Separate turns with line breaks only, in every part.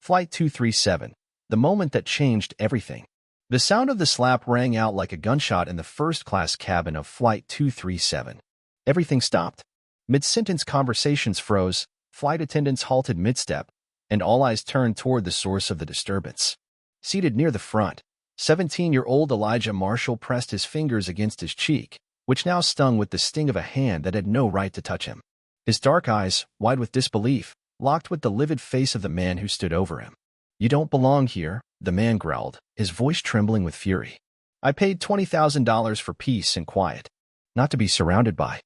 Flight 237, the moment that changed everything. The sound of the slap rang out like a gunshot in the first-class cabin of Flight 237. Everything stopped. Mid-sentence conversations froze, flight attendants halted mid-step, and all eyes turned toward the source of the disturbance. Seated near the front, 17-year-old Elijah Marshall pressed his fingers against his cheek, which now stung with the sting of a hand that had no right to touch him. His dark eyes, wide with disbelief, locked with the livid face of the man who stood over him. "You don't belong here," the man growled, his voice trembling with fury. "I paid $20,000 for peace and quiet, not to be surrounded by."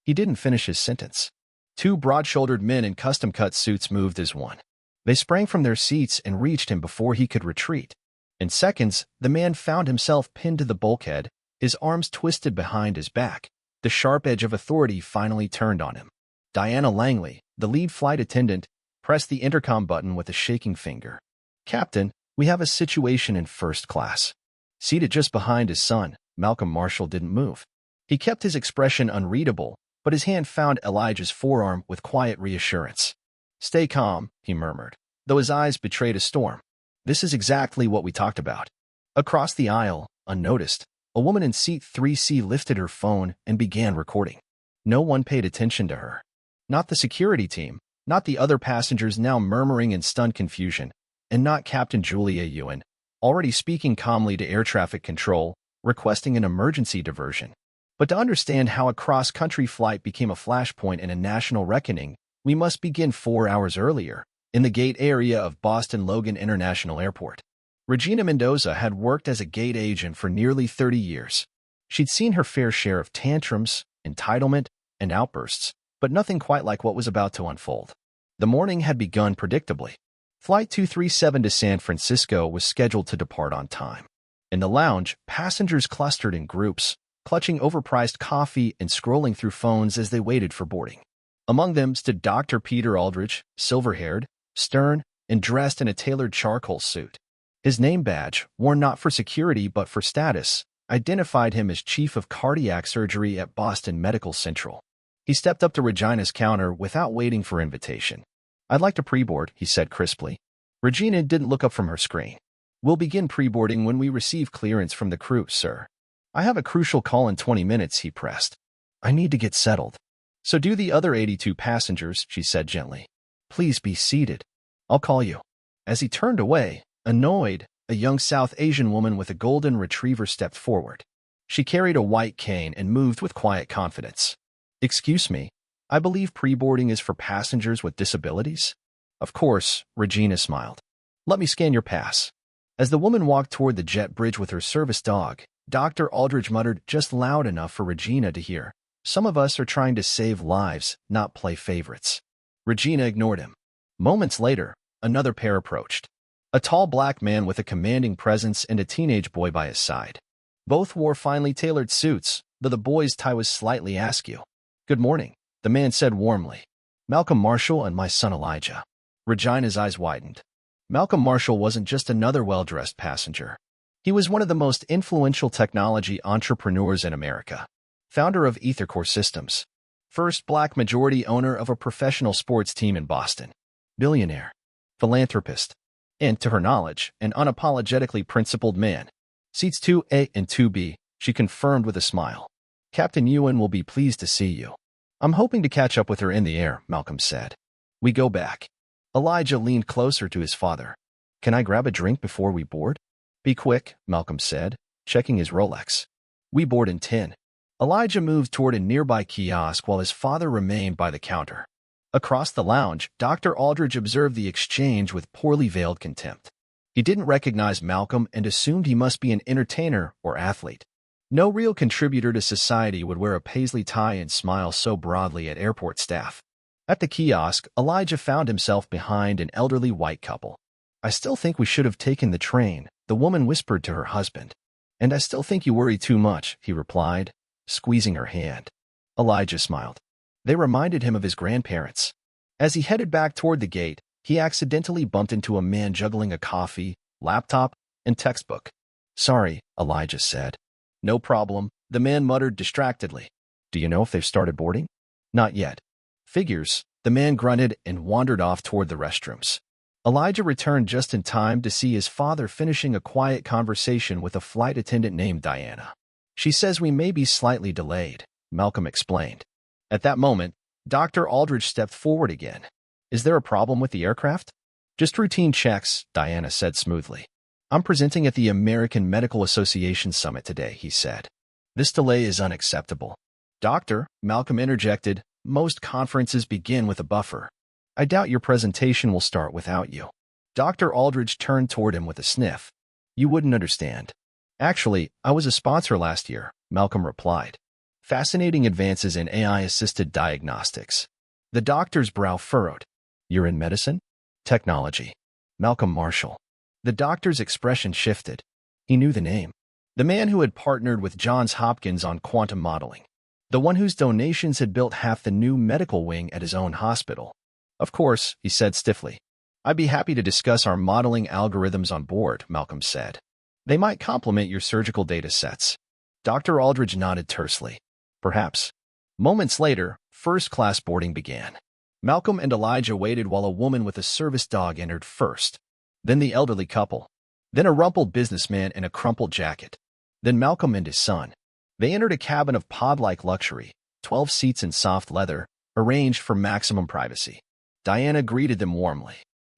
He didn't finish his sentence. Two broad-shouldered men in custom-cut suits moved as one. They sprang from their seats and reached him before he could retreat. In seconds, the man found himself pinned to the bulkhead, his arms twisted behind his back. The sharp edge of authority finally turned on him. Diana Langley, the lead flight attendant, pressed the intercom button with a shaking finger. "Captain, we have a situation in first class." Seated just behind his son, Malcolm Marshall didn't move. He kept his expression unreadable, but his hand found Elijah's forearm with quiet reassurance. "Stay calm," he murmured, though his eyes betrayed a storm. "This is exactly what we talked about." Across the aisle, unnoticed, a woman in seat 3C lifted her phone and began recording. No one paid attention to her. Not the security team, not the other passengers now murmuring in stunned confusion, and not Captain Julia Ewan, already speaking calmly to air traffic control, requesting an emergency diversion. But to understand how a cross-country flight became a flashpoint in a national reckoning, we must begin 4 hours earlier, in the gate area of Boston Logan International Airport. Regina Mendoza had worked as a gate agent for nearly 30 years. She'd seen her fair share of tantrums, entitlement, and outbursts, but nothing quite like what was about to unfold. The morning had begun predictably. Flight 237 to San Francisco was scheduled to depart on time. In the lounge, passengers clustered in groups, clutching overpriced coffee and scrolling through phones as they waited for boarding. Among them stood Dr. Peter Aldrich, silver-haired, stern, and dressed in a tailored charcoal suit. His name badge, worn not for security but for status, identified him as Chief of Cardiac Surgery at Boston Medical Central. He stepped up to Regina's counter without waiting for invitation. "I'd like to pre-board," he said crisply. Regina didn't look up from her screen. "We'll begin pre-boarding when we receive clearance from the crew, sir." "I have a crucial call in 20 minutes, he pressed. "I need to get settled." "So do the other 82 passengers," she said gently. "Please be seated. I'll call you." As he turned away, annoyed, a young South Asian woman with a golden retriever stepped forward. She carried a white cane and moved with quiet confidence. "Excuse me, I believe pre-boarding is for passengers with disabilities?" "Of course," Regina smiled. "Let me scan your pass." As the woman walked toward the jet bridge with her service dog, Dr. Aldridge muttered just loud enough for Regina to hear, "Some of us are trying to save lives, not play favorites." Regina ignored him. Moments later, another pair approached. A tall black man with a commanding presence and a teenage boy by his side. Both wore finely tailored suits, though the boy's tie was slightly askew. "Good morning," the man said warmly. "Malcolm Marshall and my son Elijah." Regina's eyes widened. Malcolm Marshall wasn't just another well-dressed passenger. He was one of the most influential technology entrepreneurs in America. Founder of EtherCore Systems. First black majority owner of a professional sports team in Boston. Billionaire. Philanthropist. And, to her knowledge, an unapologetically principled man. Seats 2A and 2B, she confirmed with a smile. "Captain Ewan will be pleased to see you." "I'm hoping to catch up with her in the air," Malcolm said. "We go back." Elijah leaned closer to his father. "Can I grab a drink before we board?" "Be quick," Malcolm said, checking his Rolex. "We board in 10. Elijah moved toward a nearby kiosk while his father remained by the counter. Across the lounge, Dr. Aldridge observed the exchange with poorly veiled contempt. He didn't recognize Malcolm and assumed he must be an entertainer or athlete. No real contributor to society would wear a paisley tie and smile so broadly at airport staff. At the kiosk, Elijah found himself behind an elderly white couple. "I still think we should have taken the train," the woman whispered to her husband. "And I still think you worry too much," he replied, squeezing her hand. Elijah smiled. They reminded him of his grandparents. As he headed back toward the gate, he accidentally bumped into a man juggling a coffee, laptop, and textbook. "Sorry," Elijah said. "No problem," the man muttered distractedly. "Do you know if they've started boarding?" "Not yet." "Figures," the man grunted and wandered off toward the restrooms. Elijah returned just in time to see his father finishing a quiet conversation with a flight attendant named Diana. She says we may be slightly delayed, Malcolm explained. At that moment, Dr. Aldridge stepped forward again. Is there a problem with the aircraft? Just routine checks, Diana said smoothly. I'm presenting at the American Medical Association Summit today, he said. This delay is unacceptable. Doctor, Malcolm interjected, most conferences begin with a buffer. I doubt your presentation will start without you. Dr. Aldridge turned toward him with a sniff. You wouldn't understand. Actually, I was a sponsor last year, Malcolm replied. Fascinating advances in AI-assisted diagnostics. The doctor's brow furrowed. You're in medicine? Technology. Malcolm Marshall. The doctor's expression shifted. He knew the name. The man who had partnered with Johns Hopkins on quantum modeling. The one whose donations had built half the new medical wing at his own hospital. Of course, he said stiffly. I'd be happy to discuss our modeling algorithms on board, Malcolm said. They might complement your surgical data sets. Dr. Aldridge nodded tersely. Perhaps. Moments later, first-class boarding began. Malcolm and Elijah waited while a woman with a service dog entered first. Then the elderly couple. Then a rumpled businessman in a crumpled jacket. Then Malcolm and his son. They entered a cabin of pod-like luxury, 12 seats in soft leather, arranged for maximum privacy. Diana greeted them warmly.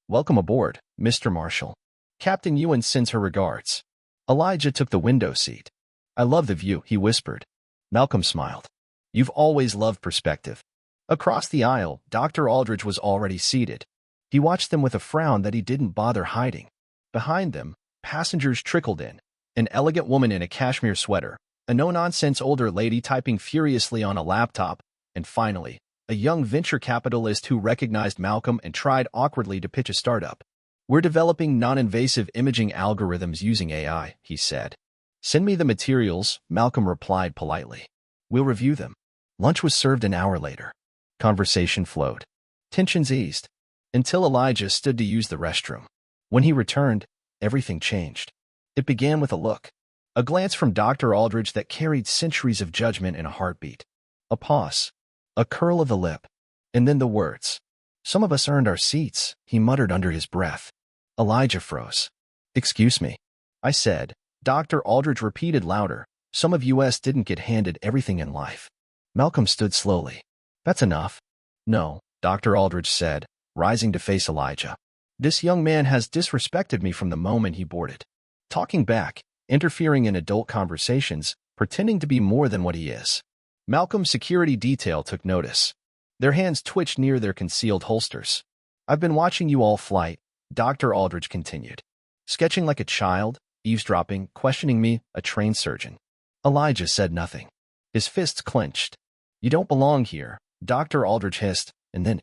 Welcome aboard, Mr. Marshall. Captain Ewan sends her regards. Elijah took the window seat. I love the view, he whispered. Malcolm smiled. You've always loved perspective. Across the aisle, Dr. Aldridge was already seated. He watched them with a frown that he didn't bother hiding. Behind them, passengers trickled in. An elegant woman in a cashmere sweater, a no-nonsense older lady typing furiously on a laptop, and finally, a young venture capitalist who recognized Malcolm and tried awkwardly to pitch a startup. We're developing non-invasive imaging algorithms using AI, he said. Send me the materials, Malcolm replied politely. We'll review them. Lunch was served an hour later. Conversation flowed. Tensions eased. Until Elijah stood to use the restroom. When he returned, everything changed. It began with a look. A glance from Dr. Aldridge that carried centuries of judgment in a heartbeat. A pause. A curl of the lip. And then the words. Some of us earned our seats, he muttered under his breath. Elijah froze. Excuse me. I said. Dr. Aldridge repeated louder. Some of us didn't get handed everything in life. Malcolm stood slowly. That's enough. No, Dr. Aldridge said, rising to face Elijah. This young man has disrespected me from the moment he boarded. Talking back, interfering in adult conversations, pretending to be more than what he is. Malcolm's security detail took notice. Their hands twitched near their concealed holsters. I've been watching you all flight, Dr. Aldridge continued. Sketching like a child, eavesdropping, questioning me, a trained surgeon. Elijah said nothing. His fists clenched. You don't belong here, Dr. Aldridge hissed, and then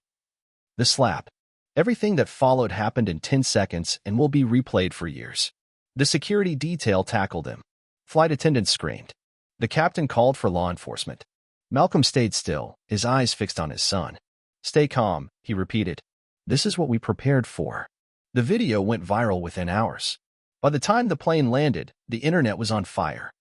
the slap. Everything that followed happened in 10 seconds and will be replayed for years. The security detail tackled him. Flight attendants screamed. The captain called for law enforcement. Malcolm stayed still, his eyes fixed on his son. Stay calm, he repeated. This is what we prepared for. The video went viral within hours. By the time the plane landed, the internet was on fire.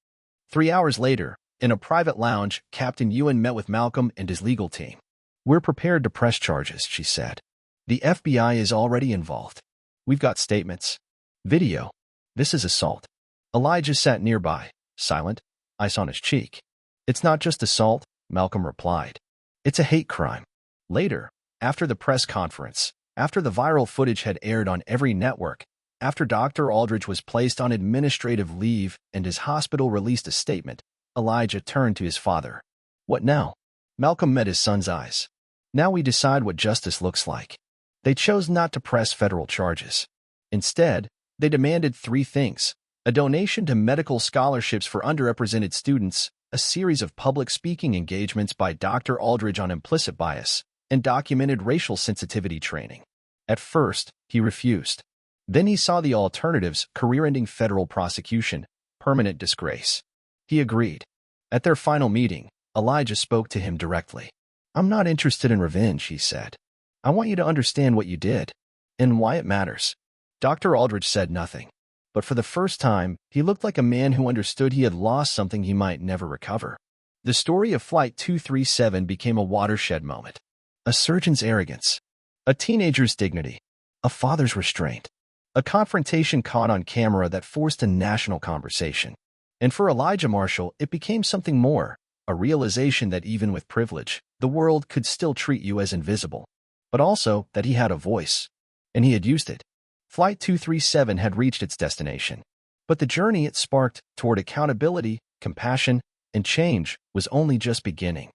3 hours later, in a private lounge, Captain Ewan met with Malcolm and his legal team. We're prepared to press charges, she said. The FBI is already involved. We've got statements. Video. This is assault. Elijah sat nearby, silent, ice on his cheek. It's not just assault, Malcolm replied. It's a hate crime. Later, after the press conference, after the viral footage had aired on every network, after Dr. Aldridge was placed on administrative leave and his hospital released a statement, Elijah turned to his father. What now? Malcolm met his son's eyes. Now we decide what justice looks like. They chose not to press federal charges. Instead, they demanded 3 things: a donation to medical scholarships for underrepresented students, a series of public speaking engagements by Dr. Aldridge on implicit bias, and documented racial sensitivity training. At first, he refused. Then he saw the alternatives: career-ending federal prosecution, permanent disgrace. He agreed. At their final meeting, Elijah spoke to him directly. I'm not interested in revenge, he said. I want you to understand what you did, and why it matters. Dr. Aldridge said nothing. But for the first time, he looked like a man who understood he had lost something he might never recover. The story of Flight 237 became a watershed moment. A surgeon's arrogance. A teenager's dignity. a father's restraint, a confrontation caught on camera that forced a national conversation. And for Elijah Marshall, it became something more, a realization that even with privilege, the world could still treat you as invisible, but also that he had a voice, and he had used it. Flight 237 had reached its destination, but the journey it sparked toward accountability, compassion, and change was only just beginning.